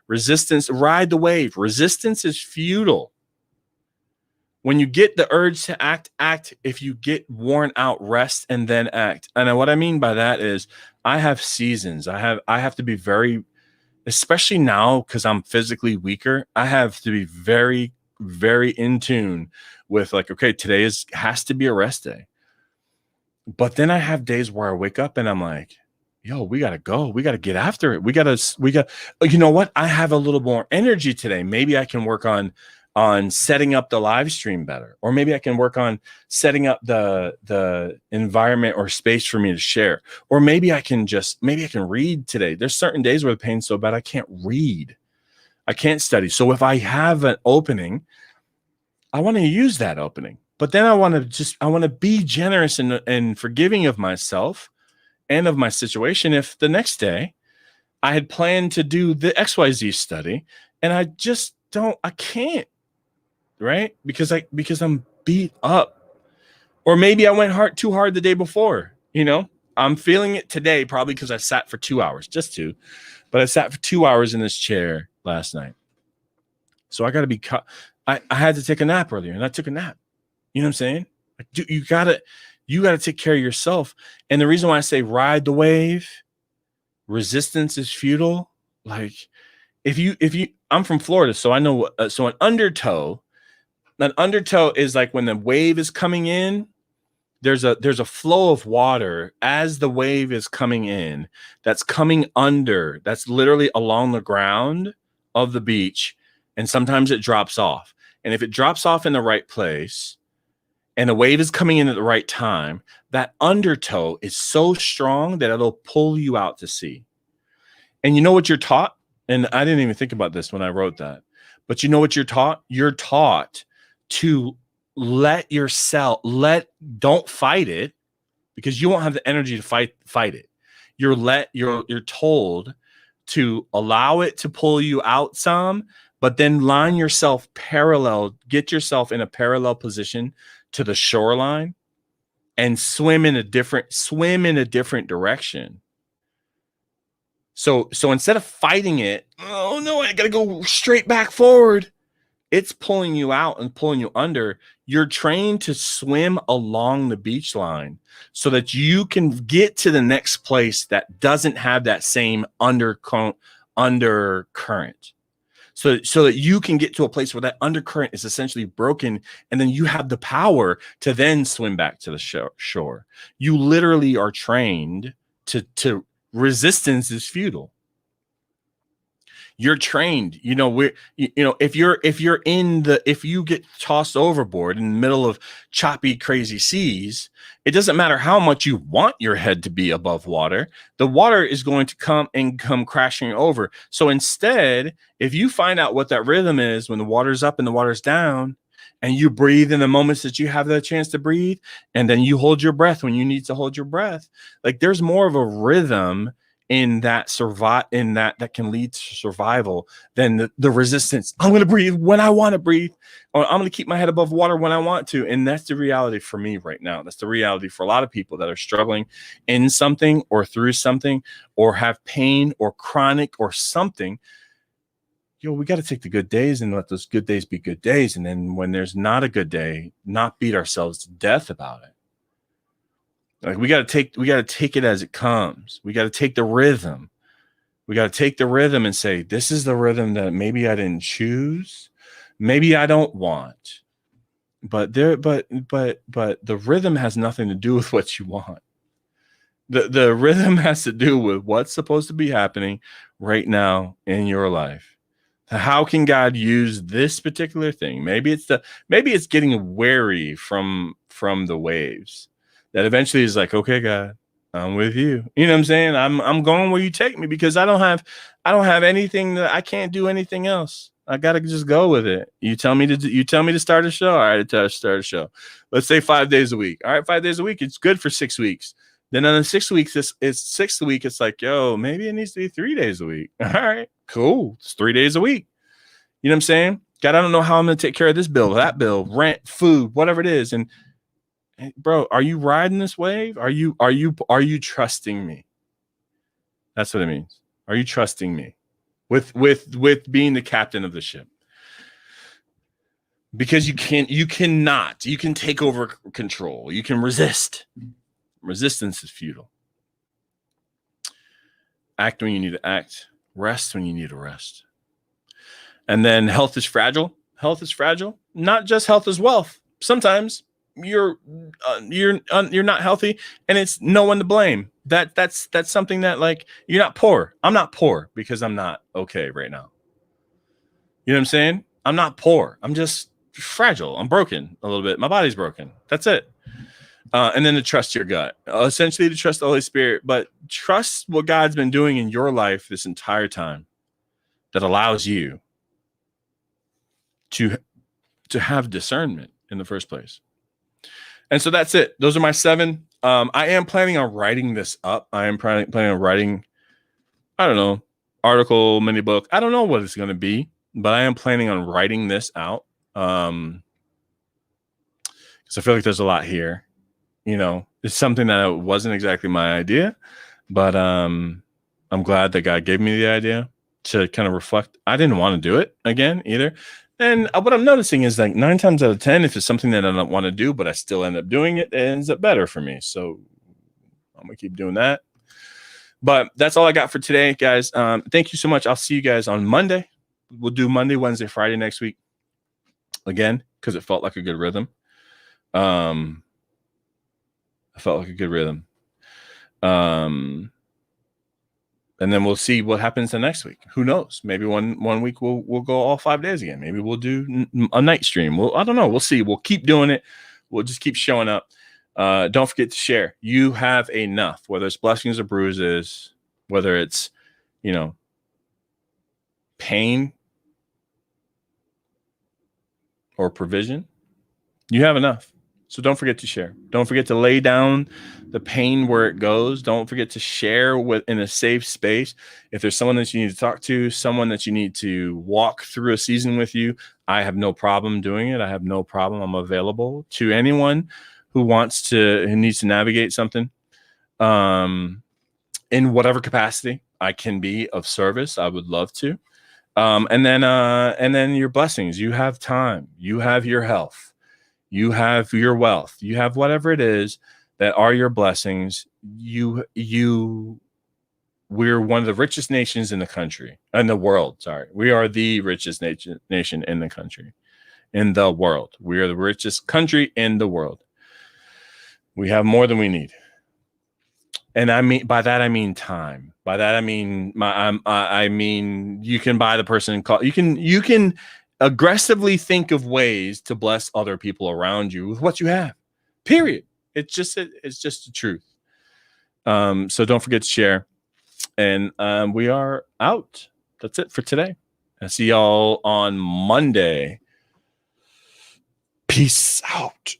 Ride the wave. Resistance is futile. When you get the urge to act. If you get worn out, rest and then act. And what I mean by that is I have seasons. I have to be very, especially now because I'm physically weaker, I have to be very, very in tune with like, okay, today has to be a rest day. But then I have days where I wake up and I'm like, yo, we got to go. We got to get after it. We got, you know what? I have a little more energy today. Maybe I can work on setting up the live stream better, or maybe I can work on setting up the environment or space for me to share, or maybe I can read today. There's certain days where the pain's so bad I can't read. I can't study. So if I have an opening, I want to use that opening. But then I want to be generous and forgiving of myself and of my situation. If the next day I had planned to do the XYZ study and I can't, right? Because I'm beat up, or maybe I went too hard the day before, you know, I'm feeling it today, probably because I sat for 2 hours, but I sat for 2 hours in this chair last night. So I got to be cut. I had to take a nap earlier and I took a nap. You know what I'm saying? Like, you gotta take care of yourself. And the reason why I say ride the wave, resistance is futile. Like if you, I'm from Florida, so I know. So an undertow is like when the wave is coming in. There's a flow of water as the wave is coming in. That's coming under. That's literally along the ground of the beach, and sometimes it drops off. And if it drops off in the right place, and the wave is coming in at the right time, that undertow is so strong that it'll pull you out to sea. And you know what you're taught? And I didn't even think about this when I wrote that. But you know what you're taught? You're taught to don't fight it, because you won't have the energy to fight it. You're told to allow it to pull you out some, but then line yourself parallel, get yourself in a parallel position to the shoreline and swim in a different direction. So instead of fighting it, oh no, I gotta go straight back forward. It's pulling you out and pulling you under. You're trained to swim along the beach line so that you can get to the next place that doesn't have that same undercurrent. So that you can get to a place where that undercurrent is essentially broken, and then you have the power to then swim back to the shore. You literally are trained to resistance is futile. You're trained, you know, if you get tossed overboard in the middle of choppy, crazy seas, it doesn't matter how much you want your head to be above water. The water is going to come crashing over. So instead, if you find out what that rhythm is when the water's up and the water's down, and you breathe in the moments that you have the chance to breathe, and then you hold your breath when you need to hold your breath, like there's more of a rhythm in that that can lead to survival than the resistance. I'm going to breathe when I want to breathe, or I'm going to keep my head above water when I want to. And that's the reality for me right now. That's the reality for a lot of people that are struggling in something or through something or have pain or chronic or something. We got to take the good days and let those good days be good days. And then when there's not a good day, not beat ourselves to death about it. Like we got to take it as it comes. We got to take the rhythm. We got to take the rhythm and say, this is the rhythm that maybe I didn't choose. Maybe I don't want, but the rhythm has nothing to do with what you want. The rhythm has to do with what's supposed to be happening right now in your life. How can God use this particular thing? Maybe it's getting wary from the waves. That eventually is like, okay, God, I'm with you. You know what I'm saying? I'm going where you take me, because I don't have anything that I can't do anything else. I gotta just go with it. You tell me to start a show. All right, I start a show. Let's say 5 days a week. All right, 5 days a week. It's good for 6 weeks. Then on the 6 weeks, sixth week, it's like, yo, maybe it needs to be 3 days a week. All right, cool. It's 3 days a week. You know what I'm saying? God, I don't know how I'm gonna take care of this bill, that bill, rent, food, whatever it is. And bro, are you riding this wave? Are you trusting me? That's what it means. Are you trusting me with being the captain of the ship? Because you can take over control. You can resist. Resistance is futile. Act when you need to act. Rest when you need to rest. And then health is fragile. Health is fragile. Not just health is wealth. Sometimes you're not healthy and it's no one to blame. That's something that, like, you're not poor. I'm not poor because I'm not okay right now. You know what I'm saying? I'm not poor. I'm just fragile. I'm broken a little bit. My body's broken. That's it. And then to trust your gut, essentially to trust the Holy Spirit, but trust what God's been doing in your life this entire time that allows you to have discernment in the first place. And so that's it. Those are my 7. I am planning on writing this up. I am planning on writing, I don't know, article, mini book. I don't know what it's going to be, but I am planning on writing this out. Because I feel like there's a lot here. You know, it's something that wasn't exactly my idea, but I'm glad that God gave me the idea to kind of reflect. I didn't want to do it again either. And what I'm noticing is, like, 9 times out of 10, if it's something that I don't want to do, but I still end up doing it, it ends up better for me. So I'm going to keep doing that. But that's all I got for today, guys. Thank you so much. I'll see you guys on Monday. We'll do Monday, Wednesday, Friday next week again, because it felt like a good rhythm. I felt like a good rhythm. And then we'll see what happens the next week. Who knows? Maybe one week we'll go all 5 days again. Maybe we'll do a night stream. I don't know. We'll see. We'll keep doing it. We'll just keep showing up. Don't forget to share. You have enough, whether it's blessings or bruises, whether it's, pain or provision. You have enough. So don't forget to share. Don't forget to lay down the pain where it goes. Don't forget to share in a safe space. If there's someone that you need to talk to, someone that you need to walk through a season with you, I have no problem doing it. I have no problem. I'm available to anyone who needs to navigate something. In whatever capacity I can be of service, I would love to. And then your blessings. You have time. You have your health. You have your wealth. You have whatever it is that are your blessings. We're one of the richest nations in the world. Sorry. We are the richest nation in the country, in the world. We are the richest country in the world. We have more than we need. And by that I mean time. By that I mean I mean you can buy the person call. You can aggressively think of ways to bless other people around you with what you have. Period. It's just the truth. So don't forget to share. And we are out. That's it for today. I'll see y'all on Monday. Peace out.